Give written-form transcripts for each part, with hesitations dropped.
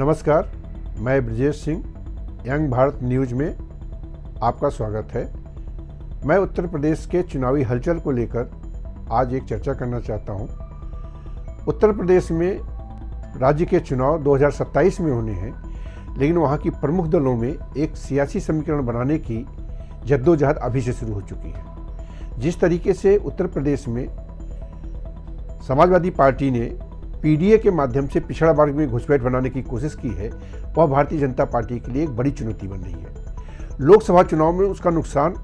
नमस्कार, मैं Brajesh Singh, young Bharat news में आपका स्वागत है। मैं उत्तर प्रदेश के चुनावी हलचल को लेकर आज एक चर्चा करना चाहता हूं। उत्तर प्रदेश में राज्य के चुनाव 2027 में होने हैं, लेकिन वहां की प्रमुख दलों में एक सियासी समीकरण बनाने की जद्दोजहद अभी से शुरू हो चुकी है। जिस तरीके से उत्तर प्रदेश में समाजवादी पार्टी ने पीडीए के माध्यम से पिछड़ा वर्ग में घुसपैठ बनाने की कोशिश की है, वह भारतीय जनता पार्टी के लिए एक बड़ी चुनौती बन रही है। लोकसभा चुनाव में उसका नुकसान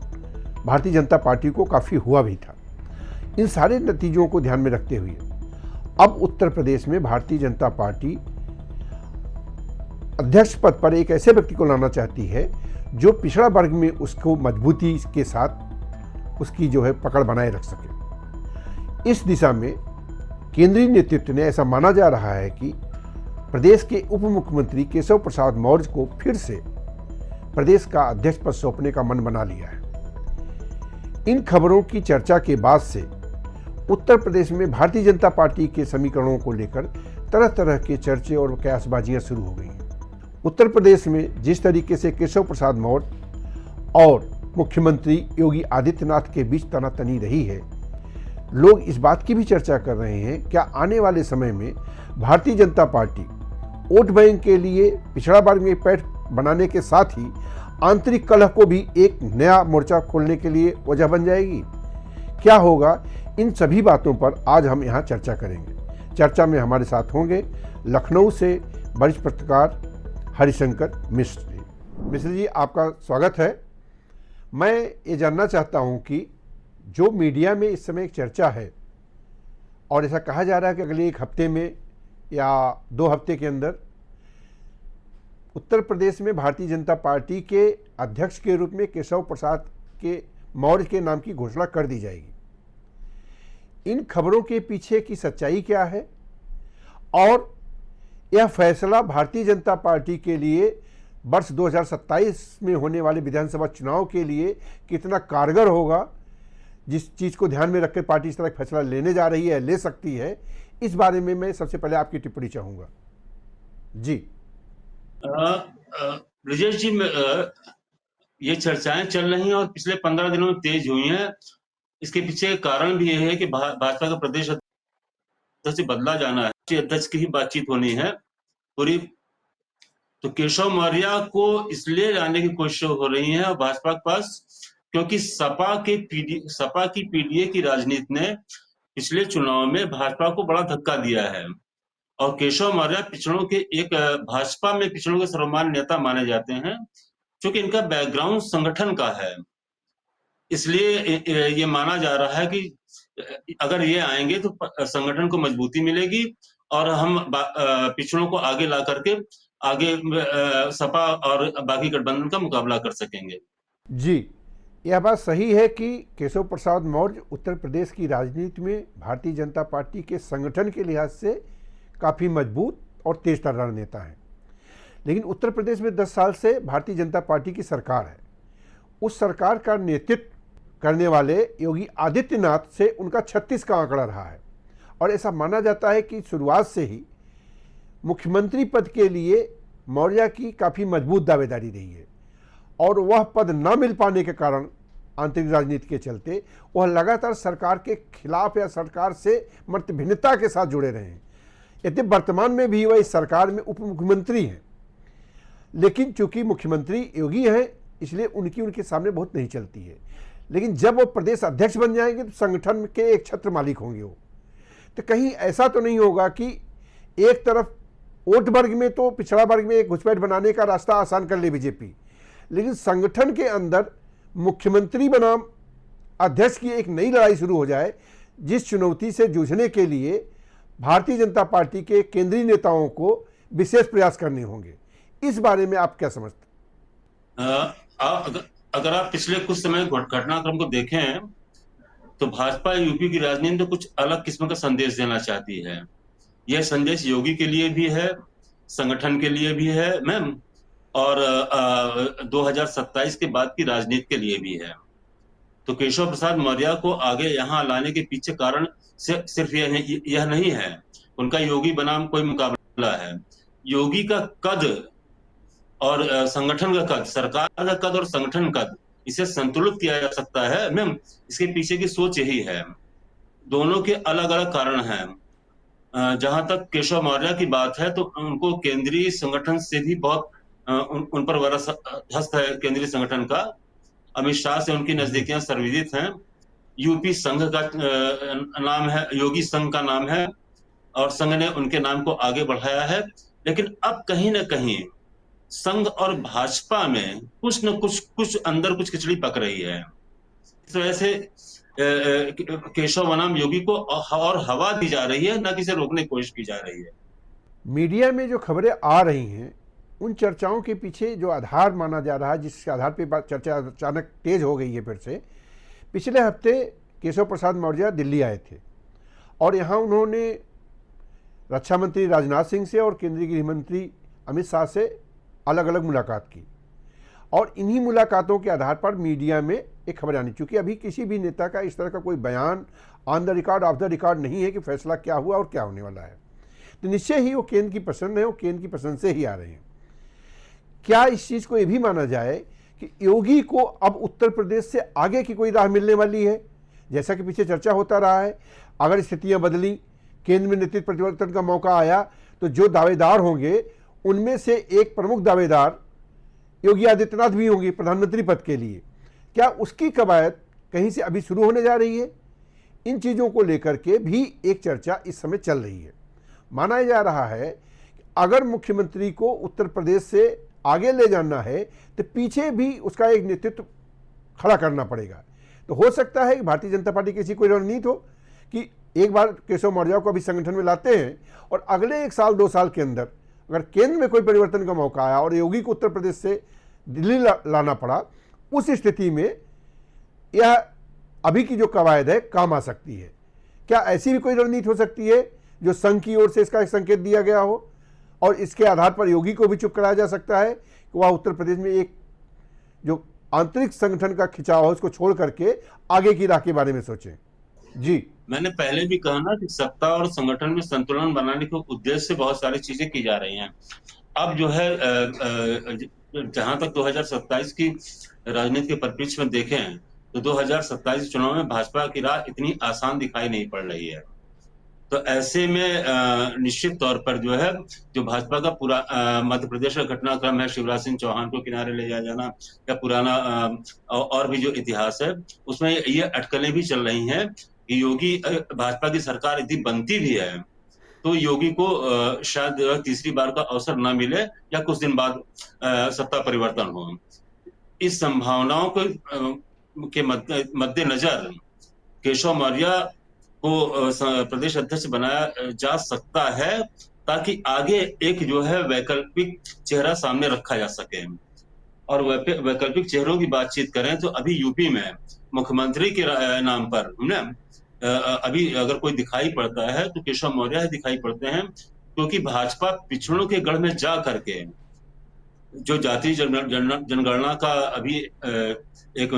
भारतीय जनता पार्टी को काफ़ी हुआ भी था। इन सारे नतीजों को ध्यान में रखते हुए अब उत्तर प्रदेश में भारतीय जनता पार्टी अध्यक्ष पद पर एक ऐसे व्यक्ति को लाना चाहती है जो पिछड़ा वर्ग में उसको मजबूती के साथ उसकी पकड़ बनाए रख सके। इस दिशा में केंद्रीय नेतृत्व ने ऐसा माना जा रहा है कि प्रदेश के उप मुख्यमंत्री केशव प्रसाद मौर्य को फिर से प्रदेश का अध्यक्ष पद सौंपने का मन बना लिया है। इन खबरों की चर्चा के बाद से उत्तर प्रदेश में भारतीय जनता पार्टी के समीकरणों को लेकर तरह तरह के चर्चे और कयासबाजियां शुरू हो गई हैं। उत्तर प्रदेश में जिस तरीके से केशव प्रसाद मौर्य और मुख्यमंत्री योगी आदित्यनाथ के बीच तनातनी रही है, लोग इस बात की भी चर्चा कर रहे हैं क्या आने वाले समय में Bharatiya Janata party vote bank के लिए पिछड़ा वर्ग में पैठ बनाने के साथ ही आंतरिक कलह को भी एक नया मोर्चा खोलने के लिए वजह बन जाएगी। क्या होगा, इन सभी बातों पर आज हम यहाँ चर्चा करेंगे। चर्चा में हमारे साथ होंगे लखनऊ से वरिष्ठ पत्रकार हरिशंकर मिश्र जी। मिश्र जी, आपका स्वागत है। मैं ये जानना चाहता हूँ कि जो मीडिया में इस समय एक चर्चा है और ऐसा कहा जा रहा है कि अगले 1 हफ्ते में या 2 हफ्ते के अंदर उत्तर प्रदेश में भारतीय जनता पार्टी के अध्यक्ष के रूप में केशव प्रसाद के मौर्य के नाम की घोषणा कर दी जाएगी। इन खबरों के पीछे की सच्चाई क्या है और यह फैसला भारतीय जनता पार्टी के लिए वर्ष 2027 में होने वाले विधानसभा चुनाव के लिए कितना कारगर होगा, जिस चीज़ को ध्यान में रखकर पार्टी इस तरह का फैसला लेने जा रही है, ले सकती है, इस बारे में मैं सबसे पहले आपकी टिप्पणी चाहूँगा। जी ब्रजेश जी, ये चर्चाएं चल रही हैं और पिछले 15 दिनों में तेज हुई हैं। इसके पीछे कारण भी यह है कि भाजपा का प्रदेश अध्यक्ष बदला जाना है, अध्यक्ष की ही बातचीत होनी है पूरी। तो केशव मौर्य को इसलिए लाने की कोशिश हो रही है भाजपा के पास क्योंकि सपा की पीडीए की राजनीति ने पिछले चुनाव में भाजपा को बड़ा धक्का दिया है और केशव मौर्य पिछड़ों के भाजपा में पिछड़ों के सर्वमान्य नेता माने जाते हैं, क्योंकि इनका बैकग्राउंड संगठन का है। इसलिए ये माना जा रहा है कि अगर ये आएंगे तो संगठन को मजबूती मिलेगी और हम पिछड़ों को आगे ला करके आगे सपा और बाकी गठबंधन का मुकाबला कर सकेंगे। जी, यह बात सही है कि केशव प्रसाद मौर्य उत्तर प्रदेश की राजनीति में भारतीय जनता पार्टी के संगठन के लिहाज से काफ़ी मजबूत और तेज तर्रार नेता हैं। लेकिन उत्तर प्रदेश में 10 साल से भारतीय जनता पार्टी की सरकार है। उस सरकार का नेतृत्व करने वाले योगी आदित्यनाथ से उनका 36 का आंकड़ा रहा है और ऐसा माना जाता है कि शुरुआत से ही मुख्यमंत्री पद के लिए मौर्य की काफ़ी मजबूत दावेदारी रही है और वह पद न मिल पाने के कारण आंतरिक राजनीति के चलते वह लगातार सरकार के खिलाफ या सरकार से मत भिन्नता के साथ जुड़े रहे हैं। यद्यपि वर्तमान में भी वह इस सरकार में उप मुख्यमंत्री हैं, लेकिन चूंकि मुख्यमंत्री योगी हैं इसलिए उनके सामने बहुत नहीं चलती है। लेकिन जब वो प्रदेश अध्यक्ष बन जाएंगे तो संगठन के एक छत्र मालिक होंगे वो। तो कहीं ऐसा तो नहीं होगा कि एक तरफ वोट वर्ग में तो पिछड़ा वर्ग में एक घुसपैठ बनाने का रास्ता आसान कर ले बीजेपी, लेकिन संगठन के अंदर मुख्यमंत्री बनाम अध्यक्ष की एक नई लड़ाई शुरू हो जाए, जिस चुनौती से जूझने के लिए भारतीय जनता पार्टी के केंद्रीय नेताओं को विशेष प्रयास करने होंगे। इस बारे में आप क्या समझते हैं? अगर आप पिछले कुछ समय घटनाक्रम को देखें तो भाजपा यूपी की राजनीति में कुछ अलग किस्म का संदेश देना चाहती है। यह संदेश योगी के लिए भी है, संगठन के लिए भी है मैम, और 2027 के बाद की राजनीति के लिए भी है। तो केशव प्रसाद मौर्य को आगे यहाँ लाने के पीछे कारण सिर्फ यह नहीं है उनका योगी बनाम कोई मुकाबला है। योगी का कद और संगठन का कद, सरकार का कद और संगठन कद, इसे संतुलित किया जा सकता है मैम। इसके पीछे की सोच यही है। दोनों के अलग अलग कारण हैं। जहां तक केशव मौर्य की बात है तो उनको केंद्रीय संगठन से भी बहुत उन पर हस्त है केंद्रीय संगठन का। अमित शाह से उनकी नजदीकियां सर्वविदित हैं। यूपी संघ का नाम है, योगी संघ का नाम है, और संघ ने उनके नाम को आगे बढ़ाया है। लेकिन अब कहीं ना कहीं संघ और भाजपा में कुछ न कुछ अंदर कुछ खिचड़ी पक रही है। इस वजह से केशव बनाम योगी को और हवा दी जा रही है, ना कि इसे रोकने की कोशिश की जा रही है। मीडिया में जो खबरें आ रही हैं उन चर्चाओं के पीछे जो आधार माना जा रहा है, जिसके आधार पर चर्चा अचानक तेज हो गई है फिर से, पिछले हफ्ते केशव प्रसाद मौर्य दिल्ली आए थे और यहाँ उन्होंने रक्षा मंत्री राजनाथ सिंह से और केंद्रीय गृह मंत्री अमित शाह से अलग अलग मुलाकात की। और इन्हीं मुलाकातों के आधार पर मीडिया में एक खबर आनी, चूँकि अभी किसी भी नेता का इस तरह का कोई बयान on the record of the record नहीं है कि फैसला क्या हुआ और क्या होने वाला है, तो निश्चय ही वो केंद्र की पसंद है, वो केंद्र की पसंद से ही आ रहे हैं। क्या इस चीज़ को ये भी माना जाए कि योगी को अब उत्तर प्रदेश से आगे की कोई राह मिलने वाली है? जैसा कि पीछे चर्चा होता रहा है, अगर स्थितियां बदली, केंद्र में नेतृत्व परिवर्तन का मौका आया, तो जो दावेदार होंगे उनमें से एक प्रमुख दावेदार योगी आदित्यनाथ भी होंगे प्रधानमंत्री पद के लिए। क्या उसकी कवायद कहीं से अभी शुरू होने जा रही है? इन चीज़ों को लेकर के भी एक चर्चा इस समय चल रही है। माना जा रहा है कि अगर मुख्यमंत्री को उत्तर प्रदेश से आगे ले जाना है तो पीछे भी उसका एक नेतृत्व खड़ा करना पड़ेगा। तो हो सकता है कि भारतीय जनता पार्टी की ऐसी कोई रणनीति हो कि एक बार केशव मौर्य को अभी संगठन में लाते हैं और अगले 1 साल 2 साल के अंदर अगर केंद्र में कोई परिवर्तन का मौका आया और योगी को उत्तर प्रदेश से दिल्ली लाना पड़ा, उस स्थिति में यह अभी की जो कवायद है काम आ सकती है। क्या ऐसी भी कोई रणनीति हो सकती है जो संघ की ओर से इसका एक संकेत दिया गया हो और इसके आधार पर योगी को भी चुप कराया जा सकता है कि वह उत्तर प्रदेश में एक जो आंतरिक संगठन का खिंचाव है उसको छोड़ करके आगे की राह के बारे में सोचें? जी, मैंने पहले भी कहा ना कि सत्ता और संगठन में संतुलन बनाने के उद्देश्य से बहुत सारी चीजें की जा रही हैं। अब जो है जहां तक 2027 की राजनीति के परिप्रेक्ष्य में देखें तो 2027 चुनाव में भाजपा की राह इतनी आसान दिखाई नहीं पड़ रही है। तो ऐसे में निश्चित तौर पर जो है जो भाजपा का पूरा मध्य प्रदेश का घटनाक्रम है, शिवराज सिंह चौहान को किनारे ले जाना या पुराना और भी जो इतिहास है उसमें ये अटकलें भी चल रही हैं कि योगी भाजपा की सरकार यदि बनती भी है तो योगी को शायद तीसरी बार का अवसर न मिले या कुछ दिन बाद सत्ता परिवर्तन हो। इस संभावनाओं के मद्देनजर केशव मौर्य को प्रदेश अध्यक्ष बनाया जा सकता है ताकि आगे एक जो है वैकल्पिक चेहरा सामने रखा जा सके। और वैकल्पिक चेहरों की बातचीत करें तो अभी यूपी में मुख्यमंत्री के नाम पर अभी अगर कोई दिखाई पड़ता है तो केशव मौर्य ही दिखाई पड़ते हैं, क्योंकि भाजपा पिछड़ों के गढ़ में जा करके जो जातीय जनगणना का अभी एक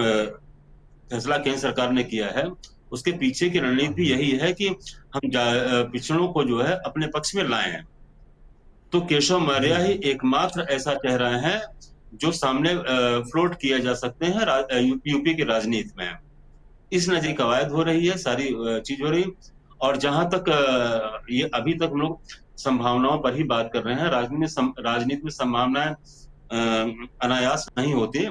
फैसला केंद्र सरकार ने किया है, उसके पीछे की रणनीति भी यही है कि हम पिछड़ों को जो है अपने पक्ष में लाएं। तो केशव मौर्य ही एकमात्र ऐसा चेहरा है जो सामने फ्लोट किया जा सकते हैं यूपी की राजनीति में। इस नजर कवायद हो रही है, सारी चीज हो रही। और जहां तक ये अभी तक हम लोग संभावनाओं पर ही बात कर रहे हैं, राजनीति में संभावनाएं अनायास नहीं होती।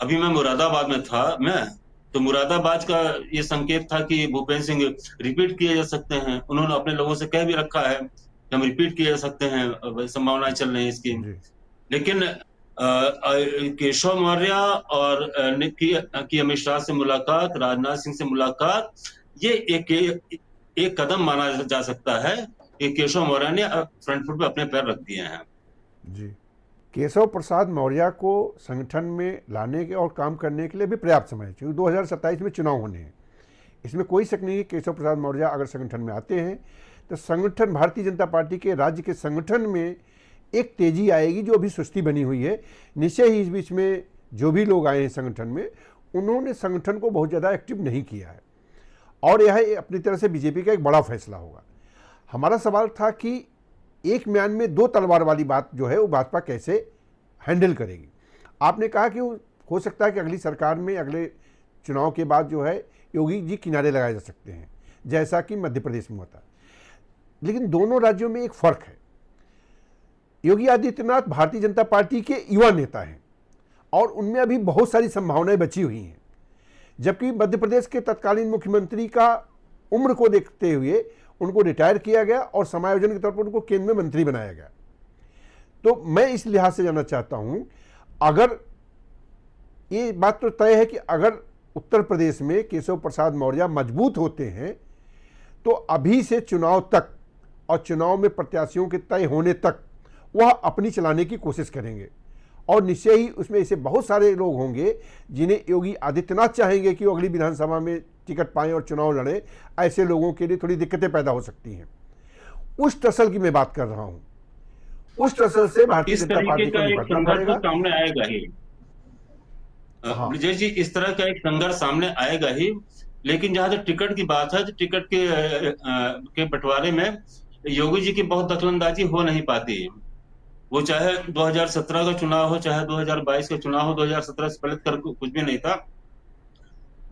अभी मैं मुरादाबाद में था, तो मुरादाबाद का ये संकेत था कि भूपेंद्र सिंह रिपीट किए जा सकते हैं। उन्होंने अपने लोगों से कह भी रखा है कि हम रिपीट किए जा सकते हैं, संभावनाएं चल रही है इसकी। लेकिन केशव मौर्य और की अमित शाह से मुलाकात, राजनाथ सिंह से मुलाकात, ये एक कदम माना जा सकता है कि केशव मौर्य ने फ्रंट फुट पे अपने पैर रख दिए हैं। जी, केशव प्रसाद मौर्य को संगठन में लाने के और काम करने के लिए भी पर्याप्त समय है, क्योंकि 2027 में चुनाव होने हैं। इसमें कोई शक नहीं है केशव प्रसाद मौर्य अगर संगठन में आते हैं तो संगठन, भारतीय जनता पार्टी के राज्य के संगठन में एक तेजी आएगी जो अभी सुस्ती बनी हुई है। निश्चय ही इस बीच में जो भी लोग आए हैं संगठन में, उन्होंने संगठन को बहुत ज़्यादा एक्टिव नहीं किया है और यह अपनी तरह से बीजेपी का एक बड़ा फैसला होगा। हमारा सवाल था कि एक म्यान में दो तलवार वाली बात जो है वो भाजपा कैसे हैंडल करेगी। आपने कहा कि हो सकता है कि अगली सरकार में अगले चुनाव के बाद जो है योगी जी किनारे लगाए जा सकते हैं, जैसा कि मध्य प्रदेश में होता है। लेकिन दोनों राज्यों में एक फर्क है। योगी आदित्यनाथ भारतीय जनता पार्टी के युवा नेता हैं और उनमें अभी बहुत सारी संभावनाएं बची हुई हैं, जबकि मध्य प्रदेश के तत्कालीन मुख्यमंत्री का उम्र को देखते हुए उनको रिटायर किया गया और समायोजन के तौर पर उनको केंद्र में मंत्री बनाया गया। तो मैं इस लिहाज से जानना चाहता हूं, अगर ये बात तो तय है कि अगर उत्तर प्रदेश में केशव प्रसाद मौर्य मजबूत होते हैं तो अभी से चुनाव तक और चुनाव में प्रत्याशियों के तय होने तक वह अपनी चलाने की कोशिश करेंगे और निश्चय ही उसमें ऐसे बहुत सारे लोग होंगे जिन्हें योगी आदित्यनाथ चाहेंगे कि वो अगली विधानसभा में टिकट पाएं और चुनाव लड़ें। ऐसे लोगों के लिए थोड़ी दिक्कतें पैदा हो सकती हैं। उस टसल की मैं बात कर रहा हूं, उस टसल से भारतीय जनता पार्टी को निपटना पड़ेगा। सामने आएगा ही ब्रिजेश जी, इस तरह का एक संघर्ष सामने आएगा ही। लेकिन जहां तक टिकट की बात है, तो टिकट के बंटवारे में योगी जी की बहुत दखलंदाजी हो नहीं पाती। वो चाहे 2017 का चुनाव हो, चाहे 2022 का चुनाव हो, 2017 से पहले कुछ भी नहीं था,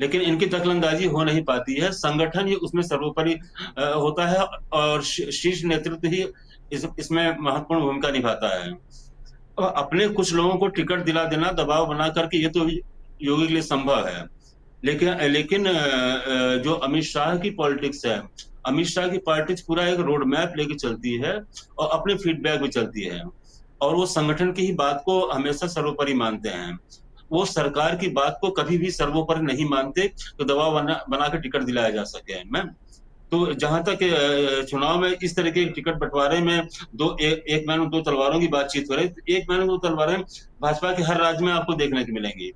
लेकिन इनकी दखलंदाजी हो नहीं पाती है। संगठन ही उसमें सर्वोपरि होता है और शीर्ष नेतृत्व ही इसमें महत्वपूर्ण भूमिका निभाता है। और अपने कुछ लोगों को टिकट दिला देना, दबाव बना करके, ये तो योगी के लिए संभव है। लेकिन जो अमित शाह की पॉलिटिक्स है, अमित शाह की पॉलिटिक्स पूरा एक रोड मैप लेके चलती है और अपने फीडबैक भी चलती है, और वो संगठन की ही बात को हमेशा सर्वोपरि मानते हैं। वो सरकार की बात को कभी भी सर्वोपरि नहीं मानते तो दबाव बना के टिकट दिलाया जा सके। मैम, तो जहां तक चुनाव में इस तरह के टिकट बंटवारे में एक मैन और दो तलवारों की बातचीत हो रही है, एक मैन और दो तलवारें भाजपा के हर राज्य में आपको देखने को मिलेंगी,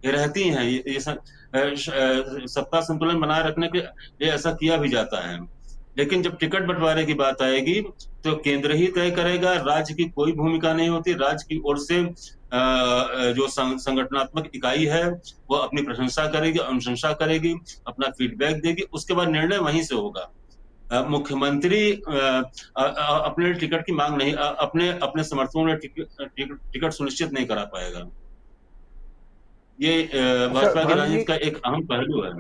ये रहती हैं। ये सत्ता संतुलन बनाए रखने के लिए ऐसा किया भी जाता है। लेकिन जब टिकट बंटवारे की बात आएगी तो केंद्र ही तय करेगा, राज्य की कोई भूमिका नहीं होती। राज्य की ओर से जो संगठनात्मक इकाई है वो अपनी प्रशंसा करेगी, अनुशंसा करेगी, अपना फीडबैक देगी, उसके बाद निर्णय वहीं से होगा। मुख्यमंत्री अपने टिकट की मांग नहीं, अपने समर्थकों में टिकट सुनिश्चित नहीं करा पाएगा। ये भाजपा की राजनीति का एक अहम पहलू है।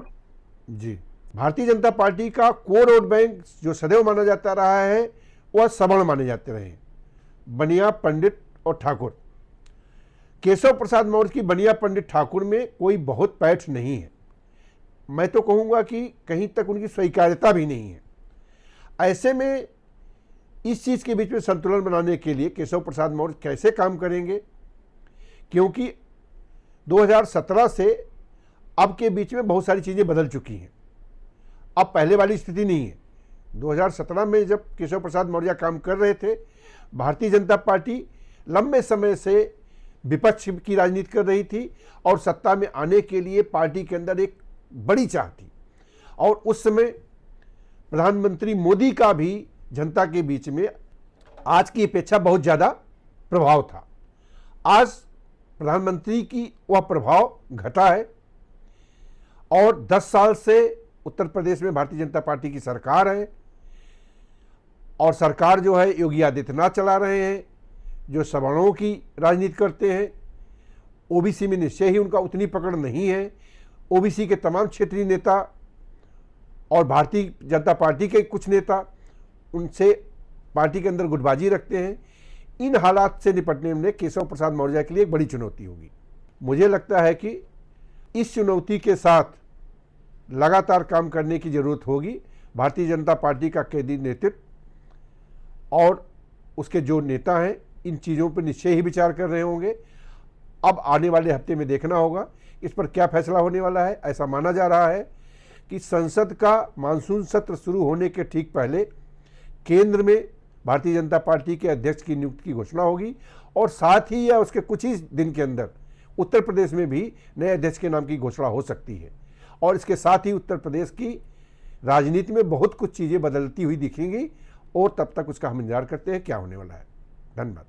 जी, भारतीय जनता पार्टी का कोर वोट बैंक जो सदैव माना जाता रहा है वह सवर्ण माने जाते रहे, बनिया, पंडित और ठाकुर। केशव प्रसाद मौर्य की बनिया, पंडित, ठाकुर में कोई बहुत पैठ नहीं है। मैं तो कहूँगा कि कहीं तक उनकी स्वीकार्यता भी नहीं है। ऐसे में इस चीज़ के बीच में संतुलन बनाने के लिए केशव प्रसाद मौर्य कैसे काम करेंगे, क्योंकि 2017 से अब के बीच में बहुत सारी चीज़ें बदल चुकी हैं। अब पहले वाली स्थिति नहीं है। 2017 में जब केशव प्रसाद मौर्य काम कर रहे थे, भारतीय जनता पार्टी लंबे समय से विपक्ष की राजनीति कर रही थी और सत्ता में आने के लिए पार्टी के अंदर एक बड़ी चाह थी, और उस समय प्रधानमंत्री मोदी का भी जनता के बीच में आज की अपेक्षा बहुत ज़्यादा प्रभाव था। आज प्रधानमंत्री की वह प्रभाव घटा है और 10 साल से उत्तर प्रदेश में भारतीय जनता पार्टी की सरकार है, और सरकार जो है योगी आदित्यनाथ चला रहे हैं, जो सवर्णों की राजनीति करते हैं। ओबीसी में निश्चय ही उनका उतनी पकड़ नहीं है। ओबीसी के तमाम क्षेत्रीय नेता और भारतीय जनता पार्टी के कुछ नेता उनसे पार्टी के अंदर गुटबाजी रखते हैं। इन हालात से निपटने में केशव प्रसाद मौर्य के लिए एक बड़ी चुनौती होगी। मुझे लगता है कि इस चुनौती के साथ लगातार काम करने की ज़रूरत होगी। भारतीय जनता पार्टी का केंद्रीय नेतृत्व और उसके जो नेता हैं इन चीज़ों पर निश्चय ही विचार कर रहे होंगे। अब आने वाले हफ्ते में देखना होगा इस पर क्या फैसला होने वाला है। ऐसा माना जा रहा है कि संसद का मानसून सत्र शुरू होने के ठीक पहले केंद्र में भारतीय जनता पार्टी के अध्यक्ष की नियुक्ति की घोषणा होगी, और साथ ही या उसके कुछ ही दिन के अंदर उत्तर प्रदेश में भी नए अध्यक्ष के नाम की घोषणा हो सकती है। और इसके साथ ही उत्तर प्रदेश की राजनीति में बहुत कुछ चीज़ें बदलती हुई दिखेंगी, और तब तक उसका हम इंतजार करते हैं क्या होने वाला है। धन्यवाद।